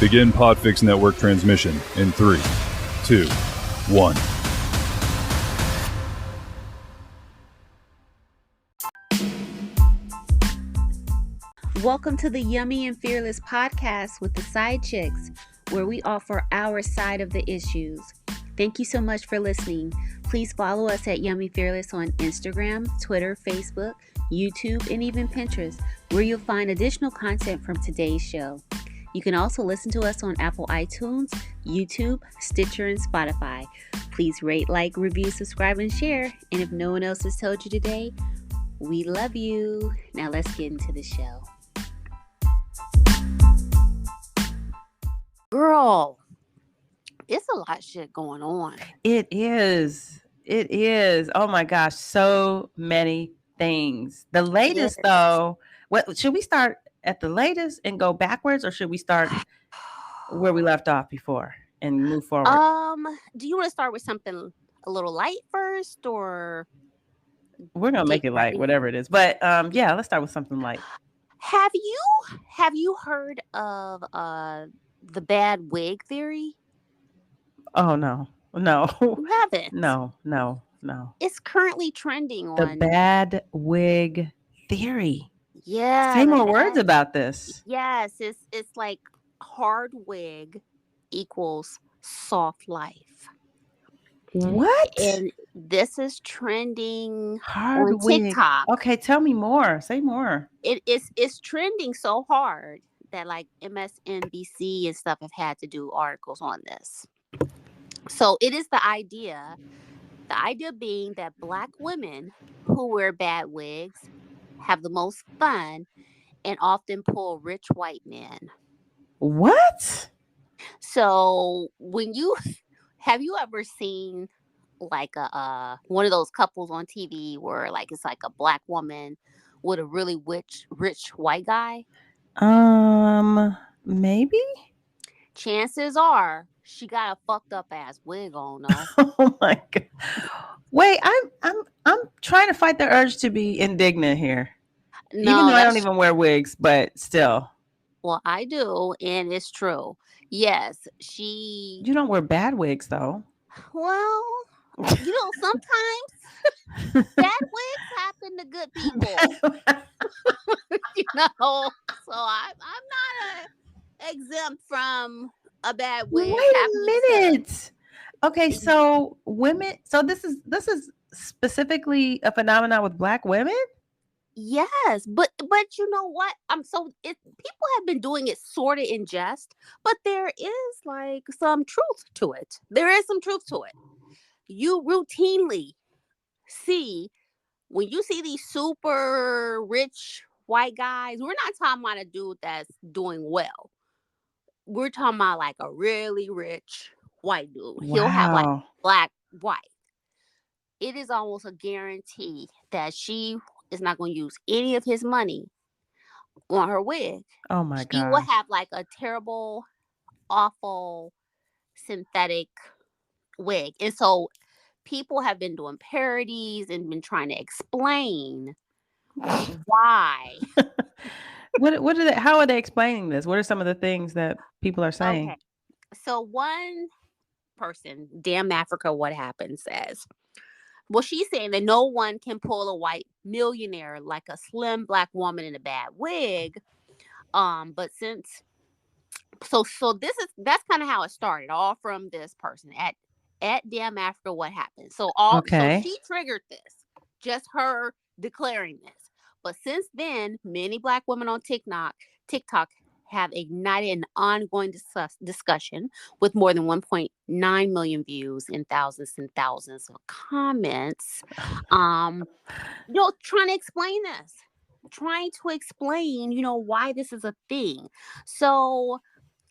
Begin Podfix Network transmission in 3, 2, 1. Welcome to the Yummy and Fearless podcast with the Side Chicks, where we offer our side of the issues. Thank you so much for listening. Please follow us at Yummy Fearless on Instagram, Twitter, Facebook, YouTube, and even Pinterest, where you'll find additional content from today's show. You can also listen to us on Apple iTunes, YouTube, Stitcher, and Spotify. Please rate, like, review, subscribe, and share. And if no one else has told you today, we love you. Now let's get into the show. Girl, it's a lot of shit going on. It is. Oh my gosh, so many things. The latest though, what should we start at the latest and go backwards, or should we start where we left off before and move forward? Do you want to start with something a little light first, or we're gonna make it light, whatever it is. But yeah, let's start with something light. Have you heard of the bad wig theory? Oh no. You haven't? No. It's currently trending on the bad wig theory. Yeah. Say more words about this. Yes, it's like hard wig equals soft life. What? And this is trending hard on wig. TikTok. Okay, tell me more. Say more. It's trending so hard that like MSNBC and stuff have had to do articles on this. So it is the idea being that Black women who wear bad wigs have the most fun and often pull rich white men. What? So have you ever seen like a one of those couples on TV where like it's like a Black woman with a really rich white guy? Maybe. Chances are she got a fucked up ass wig on though. Oh my god! Wait, I'm trying to fight the urge to be indignant here. No, even though I don't even wear wigs, but still. Well, I do, and it's true. Yes, she. You don't wear bad wigs though. Well, sometimes bad wigs happen to good people. So I'm not exempt from a bad wig. Wait a minute. Okay, so women. So this is specifically a phenomenon with Black women. Yes, but you know what? People have been doing it sort of in jest, but there is like some truth to it. There is some truth to it. You routinely see when you see these super rich white guys. We're not talking about a dude that's doing well. We're talking about like a really rich white dude. Wow. He'll have like Black wife. It is almost a guarantee that she is not going to use any of his money on her wig. Oh my god! She will have like a terrible, awful synthetic wig, and so people have been doing parodies and been trying to explain why. How are they explaining this? What are some of the things that people are saying? Okay. So one person, Damn Africa, What Happened, says, well, she's saying that no one can pull a white millionaire like a slim Black woman in a bad wig. But since that's kind of how it started, all from this person at Damn Africa, What Happened. So she triggered this, just her declaring this. But since then, many Black women on TikTok have ignited an ongoing discussion with more than 1.9 million views and thousands of comments. Trying to explain this, why this is a thing. So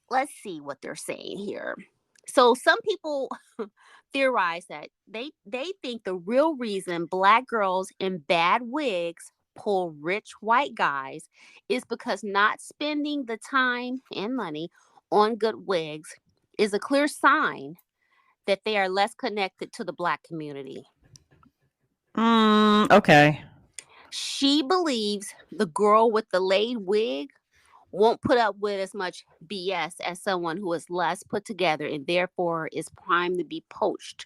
let's see what they're saying here. So some people theorize that they think the real reason Black girls in bad wigs pull rich white guys is because not spending the time and money on good wigs is a clear sign that they are less connected to the Black community. Okay. She believes the girl with the laid wig won't put up with as much BS as someone who is less put together and therefore is primed to be poached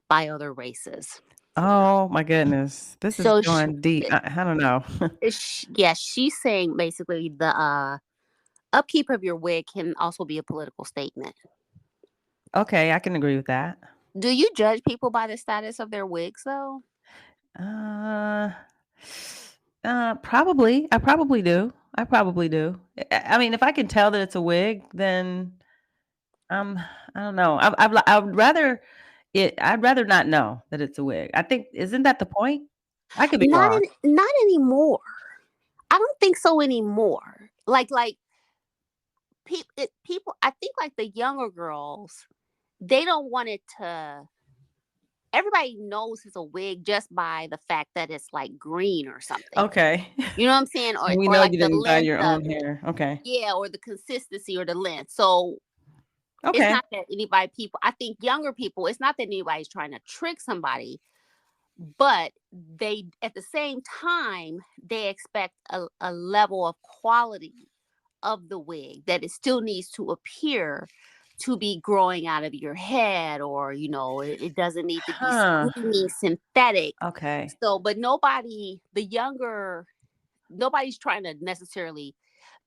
by other races. Oh my goodness. This is So going deep. I don't know. yeah, she's saying basically the upkeep of your wig can also be a political statement. Okay, I can agree with that. Do you judge people by the status of their wigs, though? Uh, probably. I probably do. I probably do. I mean, if I can tell that it's a wig, then um, I don't know. I would rather I'd rather not know that it's a wig. I think isn't that the point? I could be wrong. Not anymore. I don't think so anymore. Like people. I think like the younger girls, they don't want it to. Everybody knows it's a wig just by the fact that it's like green or something. Okay. You know what I'm saying? And we Or know like you the didn't dye length your of own it. hair. Okay. Yeah, or the consistency or the length. So it's Okay. not that I think younger people, it's not that anybody's trying to trick somebody, but they, at the same time, they expect a level of quality of the wig that it still needs to appear to be growing out of your head, or, it doesn't need to be Huh. screaming synthetic. Okay. So, but nobody's trying to necessarily,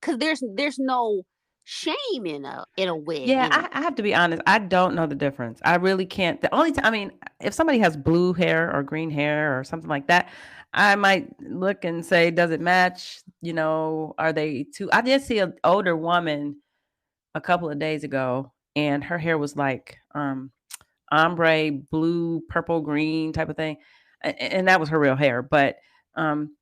because there's no shame in a wig Yeah, anymore. I have to be honest. I don't know the difference. I really can't. The only time, I mean, if somebody has blue hair or green hair or something like that, I might look and say, does it match? Are they too? I did see an older woman a couple of days ago, and her hair was like ombre blue, purple, green type of thing, and that was her real hair. But um,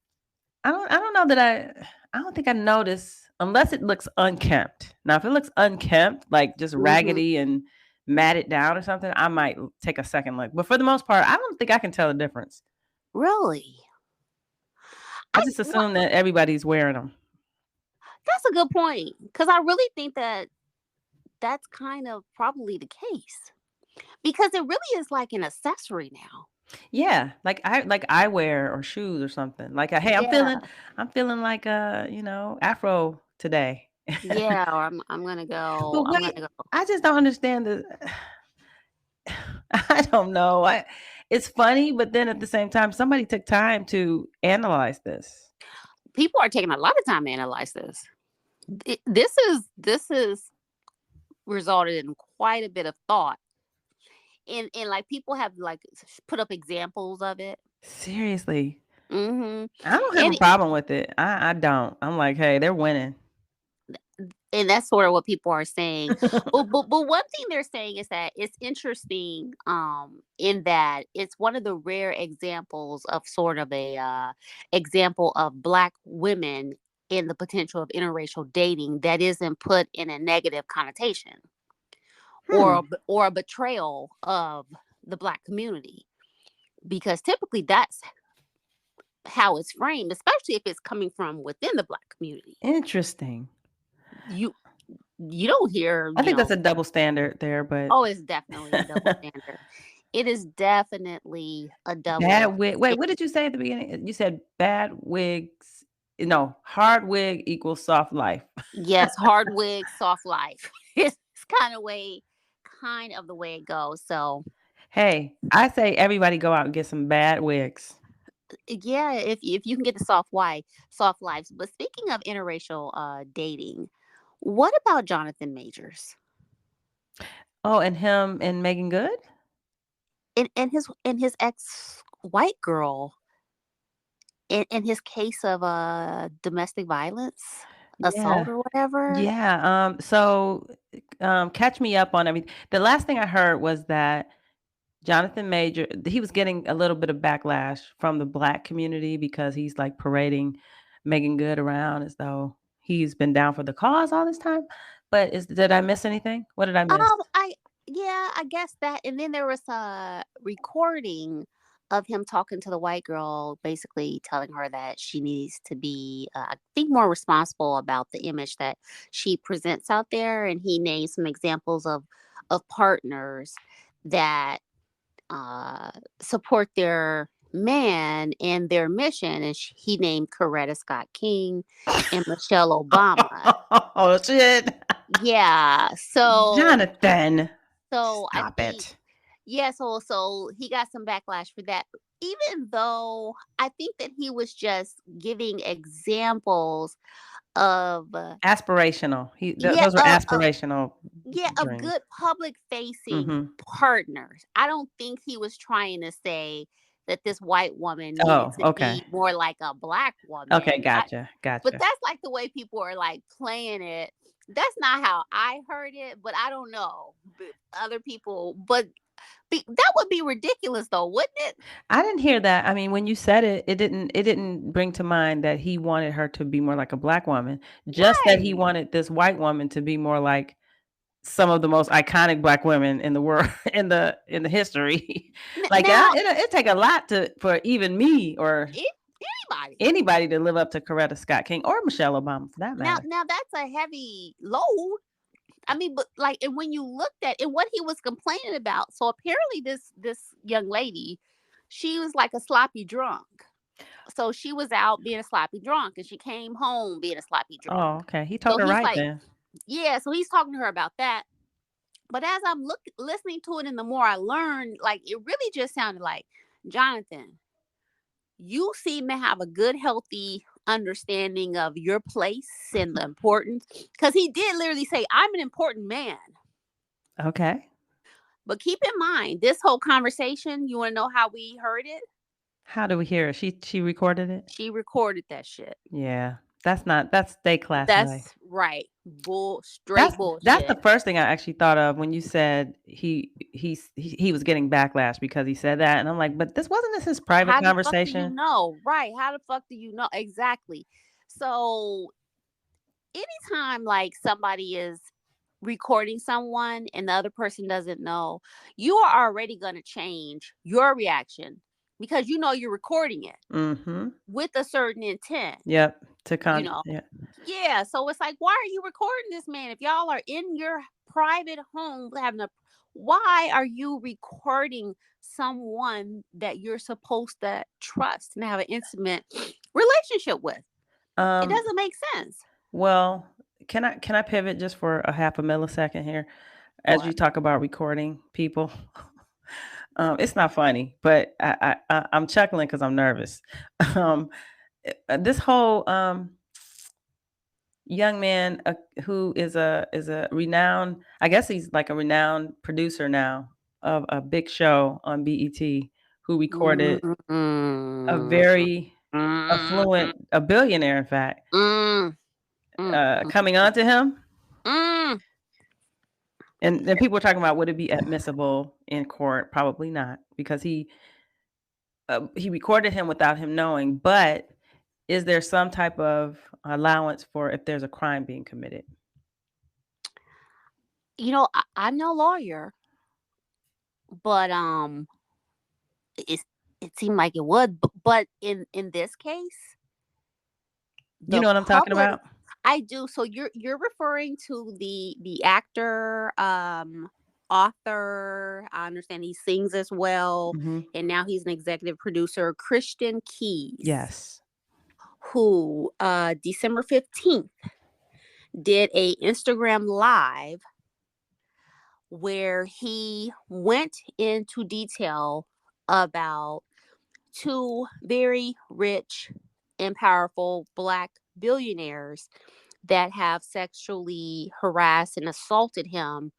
I don't know that I don't think I notice unless it looks unkempt. Now, if it looks unkempt, like just Hmm. raggedy and matted down or something, I might take a second look. But for the most part, I don't think I can tell the difference. Really? I just assume that everybody's wearing them. That's a good point, because I really think that that's kind of probably the case, because it really is like an accessory now. Yeah, like eyewear or shoes or something. Like, hey, Yeah, I'm feeling like Afro today. yeah. Or I'm gonna But go. I'm gonna wait, go. I just don't understand the I don't know. It's funny, but then at the same time, somebody took time to analyze this. People are taking a lot of time to analyze this. This is resulted in quite a bit of thought, and like people have like put up examples of it. Seriously. Hmm. I don't have a And problem with it. I don't. I'm like, hey, they're winning. and that's sort of what people are saying. But one thing they're saying is that it's interesting, in that it's one of the rare examples of sort of a example of Black women in the potential of interracial dating that isn't put in a negative connotation, Hmm. or a betrayal of the Black community, because typically that's how it's framed, especially if it's coming from within the Black community. Interesting. you you don't hear, I think that's a double standard there, but oh, it's definitely a double standard. It is definitely a double bad wig. Wait, what did you say at the beginning? You said bad wigs. No, hard wig equals soft life. Yes, hard wig, soft life. It's kind of the way it goes. So Hey, I say everybody go out and get some bad wigs. yeah, if you can get the soft lives. But speaking of interracial dating, what about Jonathan Majors Oh, and him and Megan Good? and his ex white girl, in his case of domestic violence, Yeah. assault or whatever? Yeah. Catch me up on everything. The last thing I heard was that Jonathan Major, he was getting a little bit of backlash from the Black community because he's like parading Megan Good around as though he's been down for the cause all this time. But did I miss anything? What did I miss? I Yeah, I guess that. And then there was a recording of him talking to the white girl, basically telling her that she needs to be, I think, more responsible about the image that she presents out there. And he named some examples of partners that support their man in their mission, and he named Coretta Scott King and Michelle Obama. Oh shit. Yeah. Jonathan, So I stop think, it. yeah, so he got some backlash for that. Even though I think that he was just giving examples of Aspirational. yeah, Those are aspirational of dreams. good public facing Mm-hmm. partners. I don't think he was trying to say that this white woman needed Oh, to okay. be more like a black Okay, woman. gotcha. But Gotcha. that's like the way people are like playing it. That's not how I heard it, but I don't know other people. But that would be ridiculous, though, wouldn't it? I didn't hear that. I mean, when you said it, it didn't bring to mind that he wanted her to be more like a black woman. Just that he Right. wanted this white woman to be more like some of the most iconic black women in the world in the history. Like Now, it take a lot for even me or anybody. anybody to live up to Coretta Scott King or Michelle Obama for that Now, matter. now that's a heavy load. I mean, but like, and when you looked at and what he was complaining about, so apparently this young lady, she was like a sloppy drunk. So she was out being a sloppy drunk, and she came home being a sloppy drunk. Oh, okay. He So told her he's right like, then. yeah. So he's talking to her about that. But as I'm listening to it, and the more I learned, like it really just sounded like, Jonathan, you seem to have a good, healthy understanding of your place and the importance. Because he did literally say, I'm an important man. Okay. But keep in mind, this whole conversation, you want to know how we heard it? How do we hear it? She recorded it? She recorded that shit. Yeah. That's state class way. That's right. That's Straight that's the bullshit. first thing I actually thought of when you said he was getting backlash because he said that, and I'm like, but this his private How the fuck do you conversation? know? Right. How the fuck do you know? Exactly. So anytime like somebody is recording someone and the other person doesn't know, you are already going to change your reaction because you know you're recording it Mm-hmm. with a certain intent, Yep. you know. Yeah. Yeah, so it's like, why are you recording this man if y'all are in your private home having a? Why are you recording someone that you're supposed to trust and have an intimate relationship with? It Um. doesn't make sense. Well, can I pivot just for a half a millisecond here as you What? talk about recording people? It's not funny, but I'm chuckling because I'm nervous. Um, this whole young man who is a renowned, I guess he's like a renowned producer now of a big show on BET, who recorded a Mm, very mm, affluent, a billionaire, in fact, mm, mm, mm, coming on to him. mm. And then people are talking about would it be admissible in court? Probably not, because he recorded him without him knowing. But is there some type of allowance for if there's a crime being committed? You know, I'm no lawyer, but it it seemed like it would. But in this case, You the know what I'm talking public, about? I do. So you're referring to the actor, author. I understand he sings as well, Hmm. and now he's an executive producer, Christian Keys, Yes. who December 15th did a Instagram live where he went into detail about two very rich and powerful Black billionaires that have sexually harassed and assaulted him,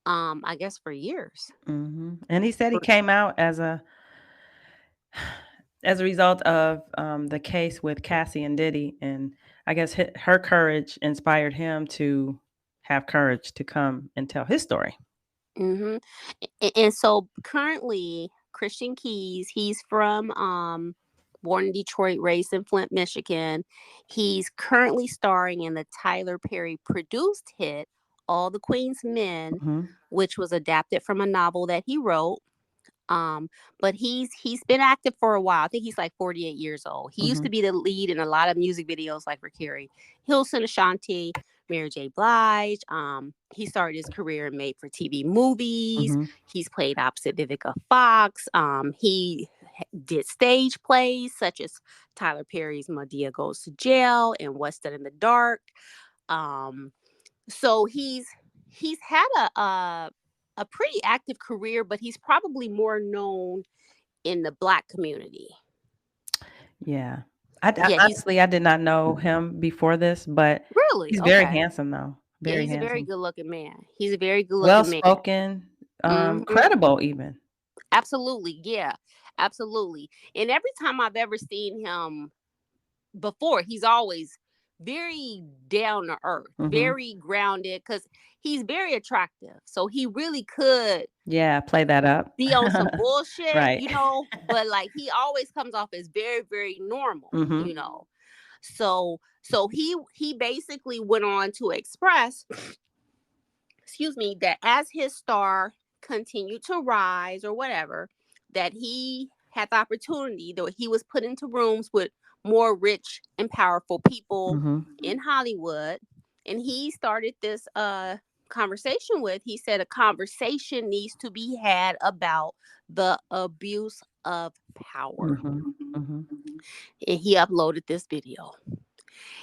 I guess for years. And he said he came out as a result of the case with Cassie and Diddy, and I guess her courage inspired him to have courage to come and tell his story. Mm-hmm. And so currently, Christian Keys, he's from born in Detroit, raised in Flint, Michigan. He's currently starring in the Tyler Perry produced hit All the Queen's Men, Hmm. which was adapted from a novel that he wrote. But he's been active for a while. I think he's like 48 years old. He used Hmm. to be the lead in a lot of music videos like for Carrie Hilson, Ashanti, Mary J. Blige. He started his career in made for TV movies. Hmm. He's played opposite Vivica Fox. He did stage plays such as Tyler Perry's Madea Goes to Jail and What's Done in the Dark. So he's had a pretty active career, but he's probably more known in the Black community. Yeah. Yeah, Honestly, I did not know him before this, but really he's very okay. handsome though. Yeah, Very he's a very handsome. good looking man. He's a very good Well looking man. spoken, Mhm. credible even. Absolutely, yeah, absolutely. And every time I've ever seen him before, he's always very down to earth, Mhm. very grounded, because he's very attractive. So he really could Yeah, play that up. be on some bullshit, Right. but like he always comes off as very, very normal, Mhm. So he basically went on to express, excuse me, that as his star continued to rise or whatever, that he had the opportunity, that he was put into rooms with more rich and powerful people Mhm. in Hollywood. And he started this conversation with, he said, a conversation needs to be had about the abuse of power. Mhm. Mhm. And he uploaded this video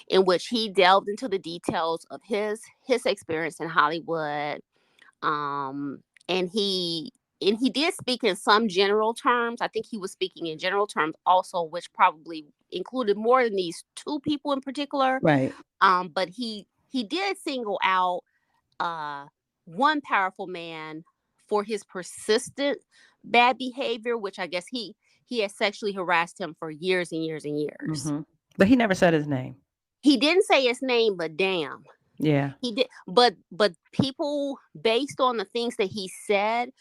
in which he delved into the details of his experience in Hollywood. And he did speak in some general terms. I think he was speaking in general terms also, which probably included more than these two people in particular. Right. But he did single out one powerful man for his persistent bad behavior, which I guess he had sexually harassed him for years and years and years. Mhm. But he never said his name. He didn't say his name, but damn. Yeah. He did, but people, based on the things that he said,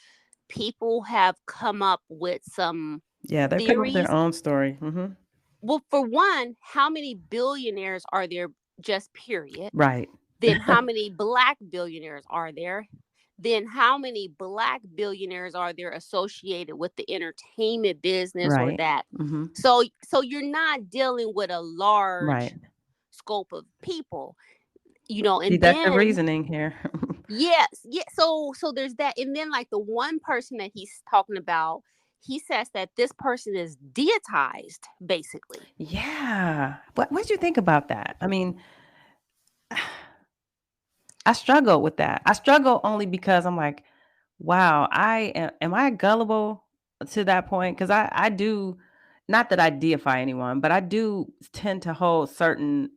people have come up with some Yeah, they come up with theories. their own story. Mhm. Well, for one, how many billionaires are there, just period? Right. Then how many Black billionaires are there? Then how many Black billionaires are there associated with the entertainment business or Right. that? Mhm. So you're not dealing with a large Right. scope of people, and Deductive then reasoning here. yes, yeah. So there's that, and then like the one person that he's talking about, he says that this person is deitized, basically. Yeah. What did you think about that? I mean, I struggle with that. I struggle only because I'm like, wow, am I gullible to that point? Because I do, not that I deify anyone, but I do tend to hold certain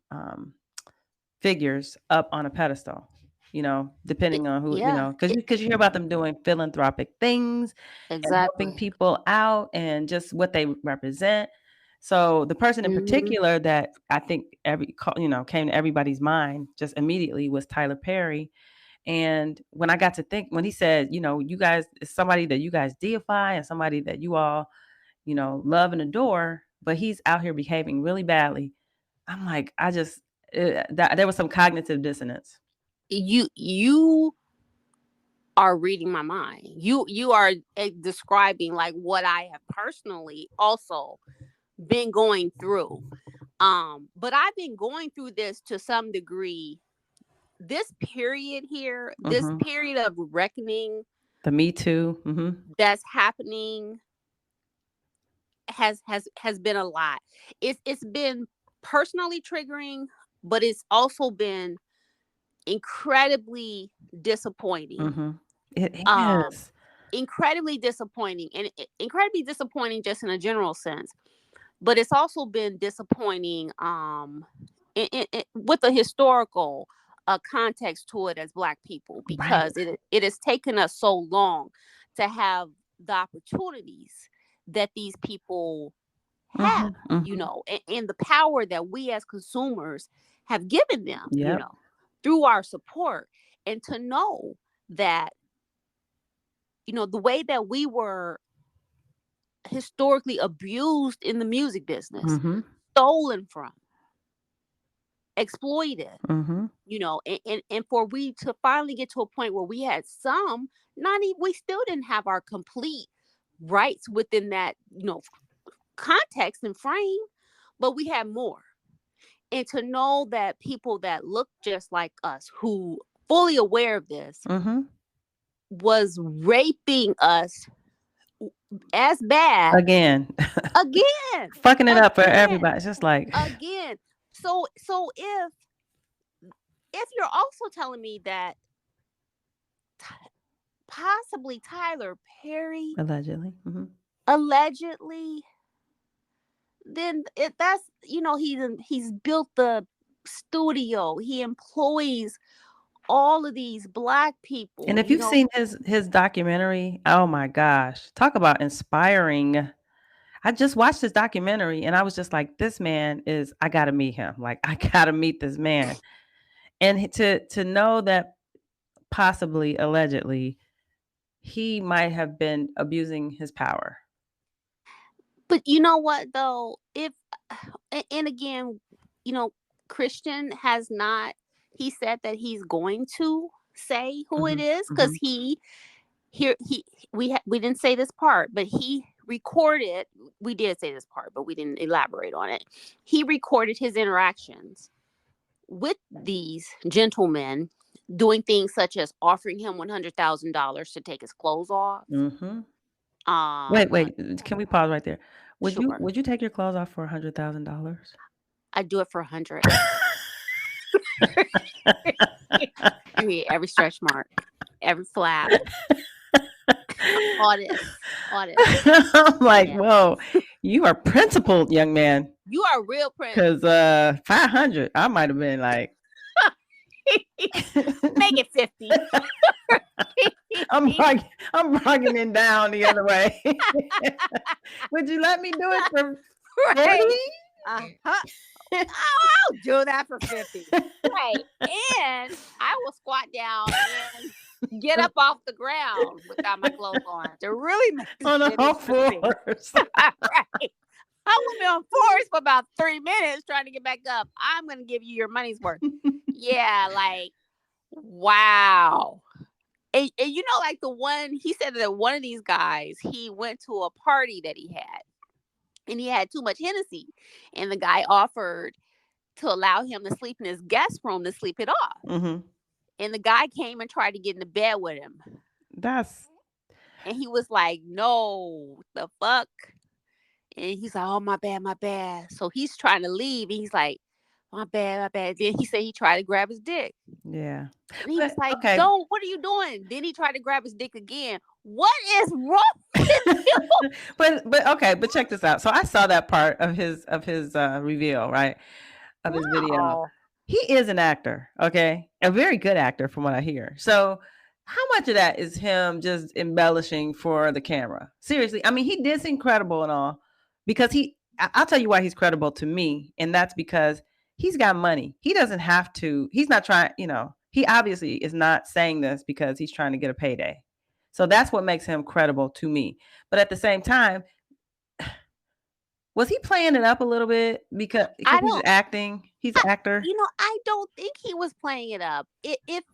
figures up on a pedestal, depending on who, Yeah, because you hear about them doing philanthropic things and helping exactly. people out and just what they represent. So the person in particular that I think came to everybody's mind just immediately was Tyler Perry. And when I got to think, when he said, you guys, it's somebody that you guys deify and somebody that you all, love and adore, but he's out here behaving really badly. I'm like, there was some cognitive dissonance. You are reading my mind. You are describing like what I have personally also been going through. But I've been going through this to some degree. This period here, this Mhm. period of reckoning The Me Too. Mhm. that's happening has been a lot. It's been personally triggering, but it's also been incredibly disappointing. Mhm. It Um, is. incredibly disappointing, and incredibly disappointing just in a general sense. But it's also been disappointing with a historical context to it as Black people, Right. because it has taken us so long to have the opportunities that these people have, Mhm. Mhm. and the power that we as consumers have given them, Yep. through our support. And to know that, the way that we were historically abused in the music business, Mhm. stolen from, exploited, Mhm. and for we to finally get to a point where we had some, not even, we still didn't have our complete rights within that, context and frame, but we had more. And to know that people that look just like us, who fully aware of this, Mhm. was raping us as bad again. again. Fucking it up for Again. everybody. It's just like, Again. So if you're also telling me that possibly Tyler Perry allegedly. allegedly, then that's he's built the studio. He employs all of these Black people. And if you've seen his documentary, oh my gosh, talk about inspiring. I just watched this documentary and I was just like, this man is, I gotta meet him. Like, I gotta meet this man. And to know that possibly, allegedly, he might have been abusing his power. But you know what though? And again, Christian has not, he said that he's going to say who it is, because we didn't say this part, but he recorded, we did say this part, but we didn't elaborate on it. He recorded his interactions with these gentlemen, doing things such as offering him $100,000 to take his clothes off. Wait, can we pause right there? Sure. Would you take your clothes off for $100,000? I'd do it for 100. Every stretch mark, every flap, all this. I'm like, whoa, you are principled, young man. You are real principled. Because 500, I might have been like, make it 50. I'm bargaining down the other way. Would you let me do it for 40? I'll do that for 50. Right. And I will squat down and get up off the ground without my clothes on to really make on the whole floors. Right. I will be on floors for about 3 minutes trying to get back up. I'm going to give you your money's worth. Yeah, like, wow. And like the one, he said that one of these guys, he went to a party that he had, and he had too much Hennessy, and the guy offered to allow him to sleep in his guest room to sleep it off. And the guy came and tried to get in the bed with him. And he was like, no, the fuck? And he's like, oh, my bad. So he's trying to leave, and he's like, my bad. Then he said he tried to grab his dick. Yeah. And he was like, don't, what are you doing? Then he tried to grab his dick again. What is wrong with you? but check this out. So I saw that part of his reveal, right? Of his video. He is an actor, okay? A very good actor from what I hear. So how much of that is him just embellishing for the camera? Seriously. I mean, he did seem credible and all, because I'll tell you why he's credible to me. And that's because he's got money. He doesn't have to, he's not trying, he obviously is not saying this because he's trying to get a payday. So that's what makes him credible to me. But at the same time, was he playing it up a little bit because he's acting? He's an actor. I don't think he was playing it up. If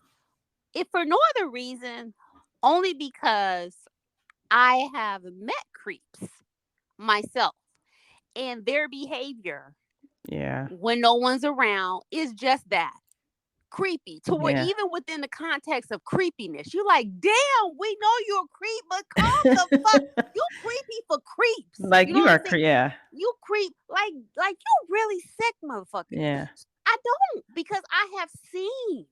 for no other reason, only because I have met creeps myself, and their behavior, when no one's around, is just that, creepy, to where even within the context of creepiness, you're like, damn, we know you're a creep, but calm the fuck. You creepy for creeps. Like, you are, you creep, like you really sick, motherfucker. Yeah. I don't, because I have seen.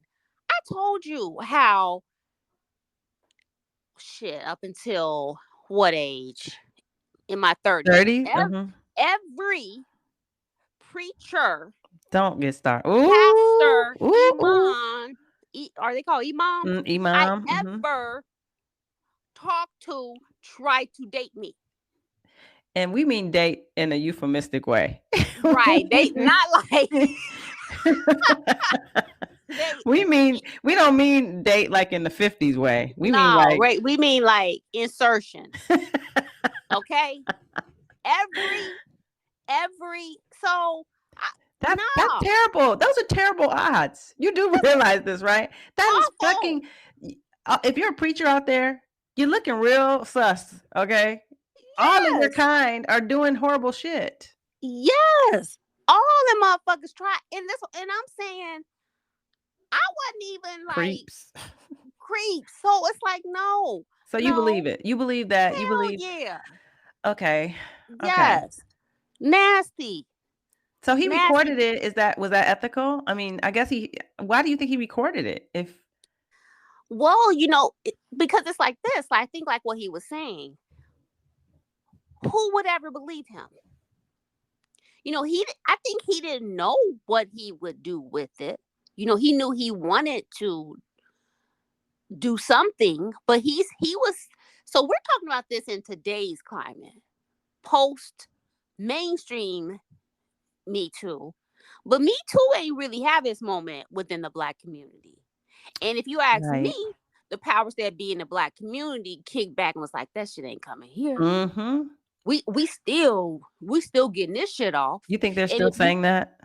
I told you how up until what age? In my 30s. 30s? Every preacher, don't get started. Pastor, imam, are they called imam? Imam. I ever talked to tried to date me. And we mean date in a euphemistic way. Right. They not like we don't mean date like in the 50s way. We mean like, right. We mean like insertion. Okay. Every so that's terrible. Those are terrible odds. You do realize this, right? That is fucking. If you're a preacher out there, you're looking real sus. Okay. Yes. All of your kind are doing horrible shit. Yes. All the motherfuckers try. And I'm saying, I wasn't even like creeps. So it's like, no. So you No. believe it? You believe that? You Hell believe? yeah. Okay. Okay. Yes. Nasty. So he Nasty. recorded it. Was that ethical? I mean, I guess he. Why do you think he recorded it? If Well, because it's like this. I think like what he was saying. Who would ever believe him? I think he didn't know what he would do with it. He knew he wanted to do something, but he was. So we're talking about this in today's climate, post mainstream Me Too, but Me Too ain't really have its moment within the Black community. And if you ask me, right. the powers that be in the Black community kicked back and was like, that shit ain't coming here. Mm-hmm. We still getting this shit off. You think they're And still if you saying that?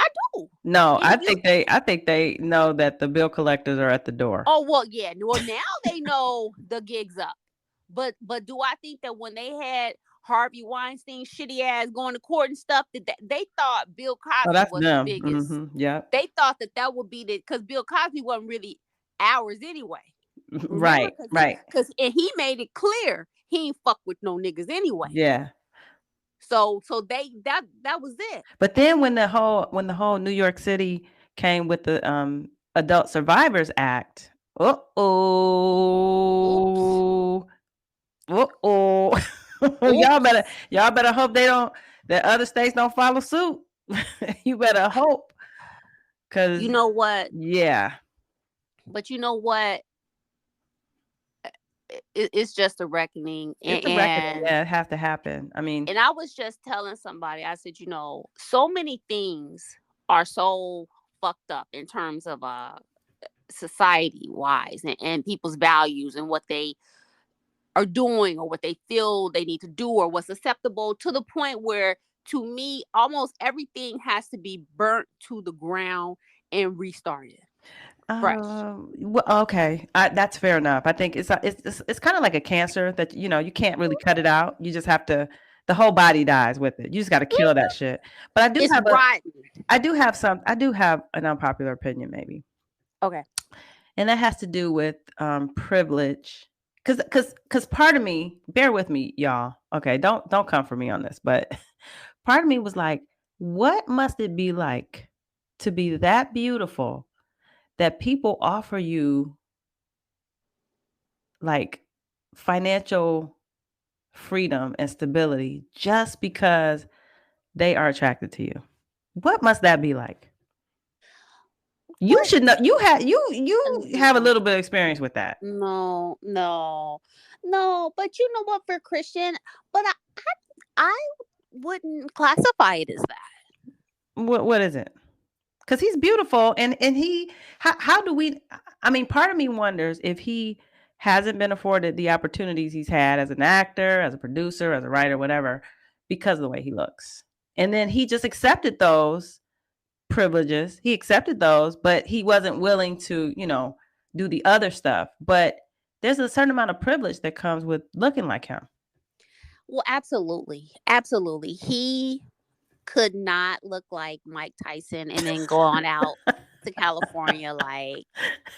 I do. No, And if you I think they know that the bill collectors are at the door. Oh well, yeah. Well, now they know the gig's up. But do I think that when they had Harvey Weinstein shitty ass going to court and stuff, that they thought Bill Oh, Cosby that's was the them. biggest? Mm-hmm. Yep. They thought that would be because Bill Cosby wasn't really ours anyway. Remember, Right. Right. because he made it clear he ain't fuck with no niggas anyway. Yeah. So they that was it. But then when the whole New York City came with the Adult Survivors Act, uh-oh. Uh-oh. y'all better hope that other states don't follow suit. You better hope. Cause You know what? yeah. But you know what? It's just a reckoning. It's a reckoning. Yeah, it has to happen. I mean, And I was just telling somebody, I said, so many things are so fucked up in terms of society wise and people's values and what they are doing or what they feel they need to do or what's acceptable, to the point where, to me, almost everything has to be burnt to the ground and restarted fresh. well, okay, that's fair enough. I think it's kind of like a cancer that you can't really cut it out. You just have to. The whole body dies with it. You just got to kill that shit. But It's rotten. I do have an unpopular opinion, maybe. Okay. And that has to do with privilege. Because part of me, bear with me, y'all. Okay, don't come for me on this, but part of me was like, what must it be like to be that beautiful that people offer you like financial freedom and stability just because they are attracted to you? What must that be like? You should know. You have a little bit of experience with that. No. But you know what, for Christian, but I wouldn't classify it as that. What is it? Because he's beautiful, and he. How do we? I mean, part of me wonders if he hasn't been afforded the opportunities he's had as an actor, as a producer, as a writer, whatever, because of the way he looks. And then he just accepted those privileges. He accepted those, but he wasn't willing to, do the other stuff. But there's a certain amount of privilege that comes with looking like him. Well, absolutely. He could not look like Mike Tyson and then go on out to California, like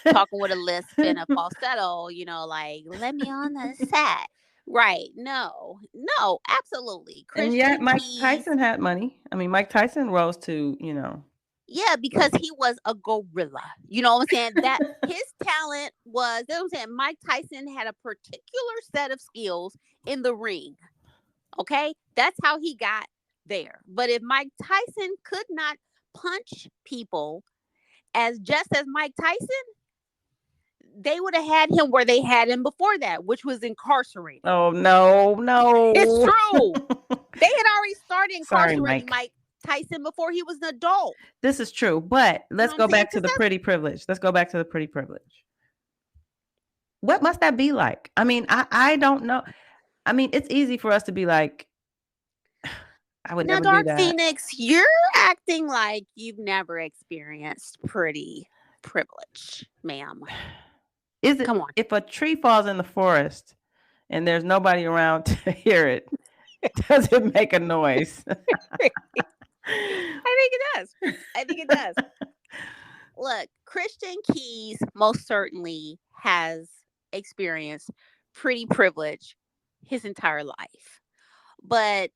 talking with a lisp and a falsetto, like, let me on the set. Right. No, absolutely. And yet Mike Tyson had money. I mean, Mike Tyson rose to, Yeah, because he was a gorilla. You know what I'm saying? That his talent was, you know what I'm saying? Mike Tyson had a particular set of skills in the ring. Okay? That's how he got there. But if Mike Tyson could not punch people just as Mike Tyson, they would have had him where they had him before that, which was incarcerated. Oh, no. It's true. They had already started incarcerating Mike Tyson before he was an adult. This is true. But let's go back to the pretty privilege. Let's go back to the pretty privilege. What must that be like? I mean, I don't know. I mean, it's easy for us to be like, I would never do that. Dark Phoenix, you're acting like you've never experienced pretty privilege, ma'am. Is it? Come on. If a tree falls in the forest and there's nobody around to hear it, does it make a noise? I think it does. Look, Christian Keys most certainly has experienced pretty privilege his entire life. But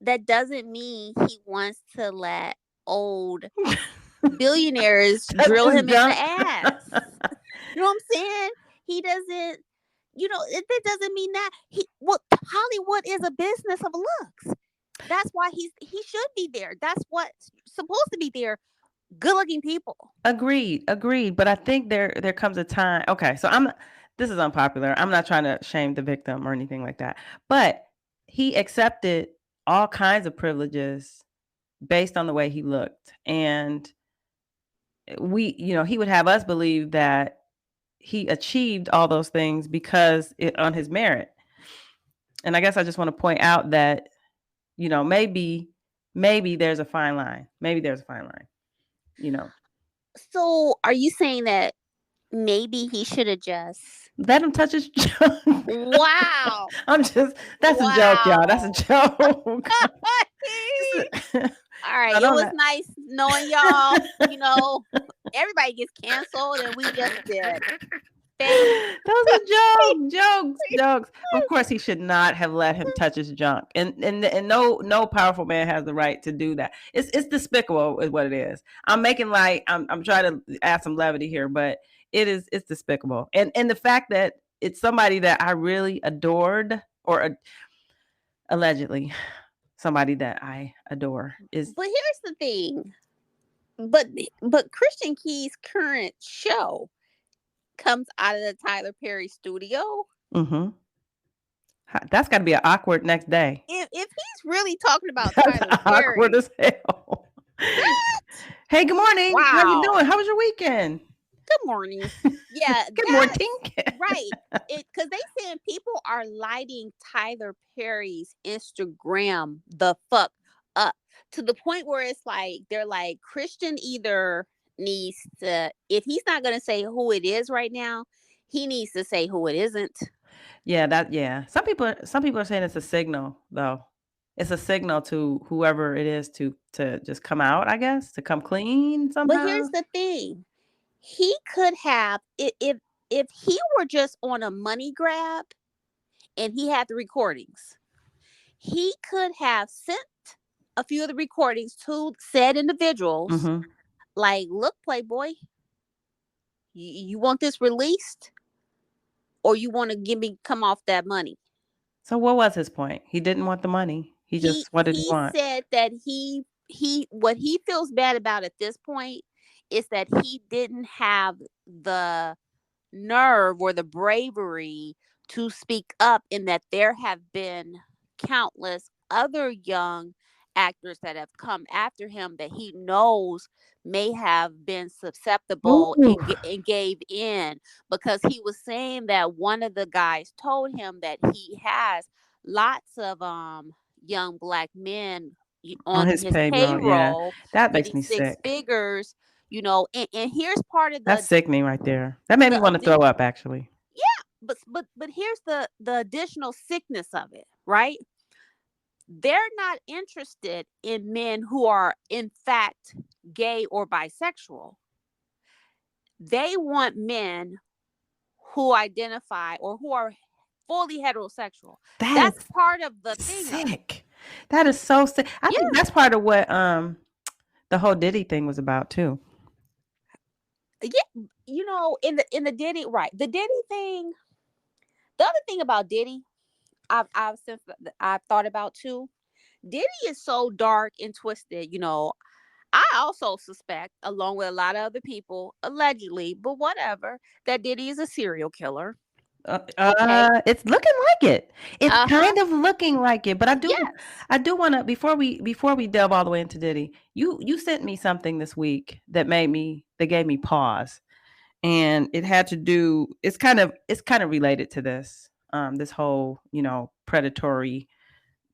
that doesn't mean he wants to let old billionaires That's drill just him in the junk. ass. You know what I'm saying? He doesn't, that doesn't mean that Hollywood is a business of looks. That's why he should be there. That's what's supposed to be there. Good looking people. Agreed. But I think there comes a time. Okay, so this is unpopular. I'm not trying to shame the victim or anything like that. But he accepted all kinds of privileges based on the way he looked. And he would have us believe that he achieved all those things because on his merit. And I guess I just want to point out that, maybe there's a fine line. So are you saying that maybe he should have just Let him touch his junk? Wow. That's a joke, y'all. That's a joke. All right. It was nice knowing y'all. Everybody gets canceled and we just did. Those are jokes. Of course, he should not have let him touch his junk, and no powerful man has the right to do that. It's despicable, is what it is. I'm making I'm trying to add some levity here, but it's despicable, and the fact that it's somebody that I really adored, or allegedly somebody that I adore is. But here's the thing, but Christian Key's current show comes out of the Tyler Perry studio. Mm-hmm. That's got to be an awkward next day. If he's really talking about Tyler Perry, awkward as hell. Hey, good morning. Wow. How you doing? How was your weekend? Good morning. Yeah. Good morning. Right. Because they saying people are lighting Tyler Perry's Instagram the fuck up to the point where it's like they're like, Christian either needs to, if he's not going to say who it is right now, he needs to say who it isn't. Yeah. Some people are saying it's a signal, though. It's a signal to whoever it is to just come out, I guess, to come clean somehow. But here's the thing. He could have, if he were just on a money grab and he had the recordings, he could have sent a few of the recordings to said individuals. Mm-hmm. Like, look, Playboy, you want this released, or you want to come off that money? So what was his point? He didn't want the money. What did he want? He said that what he feels bad about at this point is that he didn't have the nerve or the bravery to speak up, in that there have been countless other young actors that have come after him that he knows may have been susceptible and gave in, because he was saying that one of the guys told him that he has lots of young black men on his payroll. Yeah. That makes me sick. 6 figures, and here's part of that's sickening right there. That made me want to throw up, actually. Yeah, but here's the additional sickness of it, right? They're not interested in men who are in fact gay or bisexual. They want men who identify or who are fully heterosexual. That's part of the thing. Sick. That is so sick. I think that's part of what the whole Diddy thing was about too. Yeah, in the Diddy, right? The Diddy thing. The other thing about Diddy, I've thought about too. Diddy is so dark and twisted. I also suspect, along with a lot of other people, allegedly, but whatever, that Diddy is a serial killer. It's looking like it. It's kind of looking like it, but I do want to, before we delve all the way into Diddy, you sent me something this week that gave me pause, and it had to do. It's kind of related to this whole predatory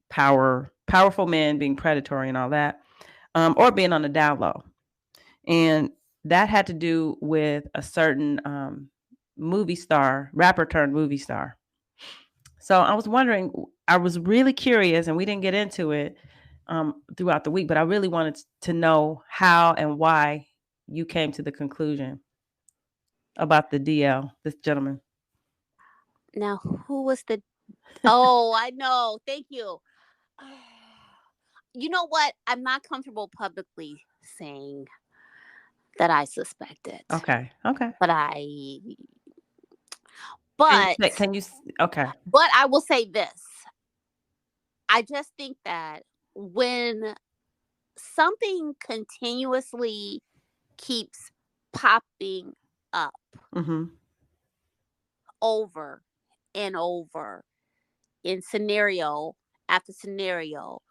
powerful men being predatory and all that, or being on the down low, and that had to do with a certain movie star, rapper turned movie star. So I was wondering, I was really curious, and we didn't get into it throughout the week, but I really wanted to know how and why you came to the conclusion about the DL, this gentleman. Now, who was the? Oh, I know. Thank you. You know what? I'm not comfortable publicly saying that I suspect it, Okay. but but Okay. but I will say this. I just think that when something continuously keeps popping up Mm-hmm. over and over in scenario after scenario,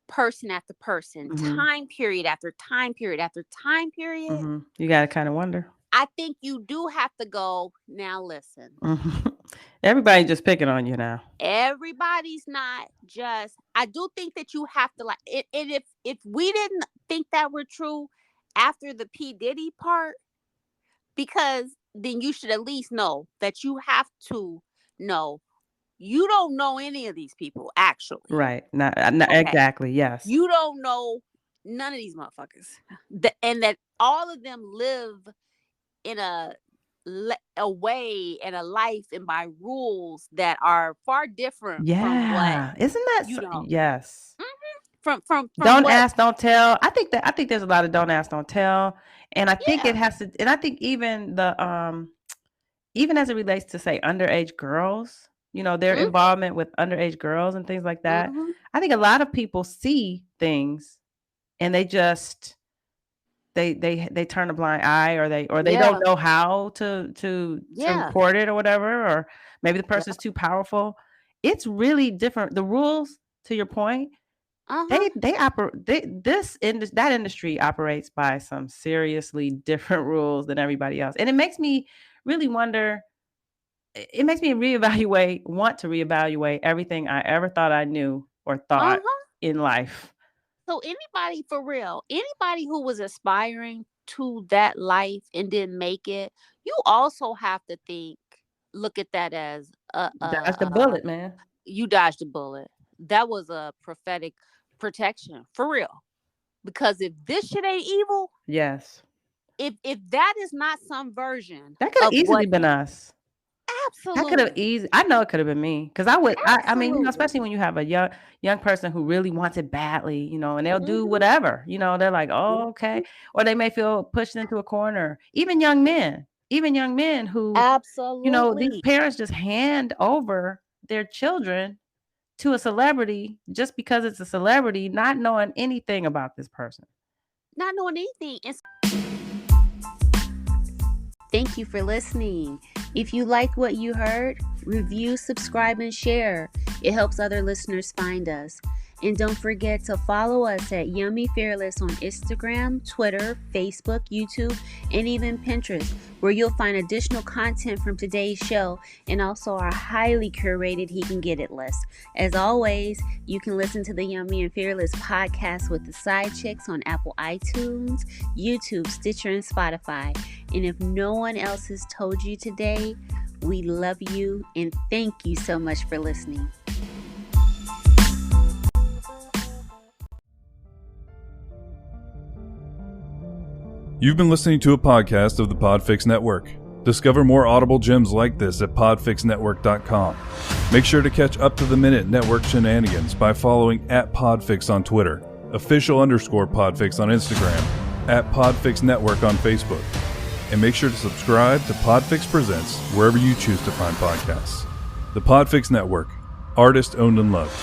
person after person, Mm-hmm. time period after time period after time period, Mm-hmm. You gotta kind of wonder. I think you do have to go, now listen. Mm-hmm. Everybody just picking on you now. Everybody's not just, I do think that you have to, like, and if we didn't think that were true after the P. Diddy part, because then you should at least know that you have to know you don't know any of these people, actually. Right. Not Okay. exactly. Yes. You don't know none of these motherfuckers. And that all of them live in a way and a life and by rules that are far different from what, Yeah. Isn't that yes. from Don't what. ask, don't tell. I think there's a lot of don't ask, don't tell. And I think it Yeah. has to, and I think even even as it relates to, say, underage girls, their Mhm. involvement with underage girls and things like that. Mhm. I think a lot of people see things and they just they turn a blind eye, or they Yeah. don't know how to Yeah. report it or whatever, or maybe the Yeah. person's too powerful. It's really different. The rules, to your point, Uh-huh. they operate. That industry operates by some seriously different rules than everybody else, and it makes me really wonder. It makes me want to reevaluate everything I ever thought I knew or thought Uh-huh. in life. So anybody, for real, anybody who was aspiring to that life and didn't make it, you also have to look at that as Dodge the bullet, man. you dodged a bullet. That was a prophetic protection, for real. Because if this shit ain't evil, Yes. if that is not some version That could have of easily what, been us. That could have absolutely, easy. I know it could have been me, because I mean, absolutely. especially when you have a young person who really wants it badly, and they'll do Mhm. whatever, they're like, oh, okay. Mhm. Or they may feel pushed into a corner. Even young men who, these Absolutely. parents just hand over their children to a celebrity just because it's a celebrity, not knowing anything about this person. Not knowing anything. And thank you for listening. If you like what you heard, review, subscribe, and share. It helps other listeners find us. And don't forget to follow us at Yummy Fearless on Instagram, Twitter, Facebook, YouTube, and even Pinterest, where you'll find additional content from today's show and also our highly curated He Can Get It list. As always, you can listen to the Yummy and Fearless podcast with the Side Chicks on Apple iTunes, YouTube, Stitcher, and Spotify. And if no one else has told you today, we love you and thank you so much for listening. You've been listening to a podcast of the Podfix Network. Discover more audible gems like this at podfixnetwork.com. Make sure to catch up-to-the-minute network shenanigans by following @Podfix on Twitter, official_Podfix on Instagram, @Podfix Network on Facebook. And make sure to subscribe to Podfix Presents wherever you choose to find podcasts. The Podfix Network, artist owned and loved.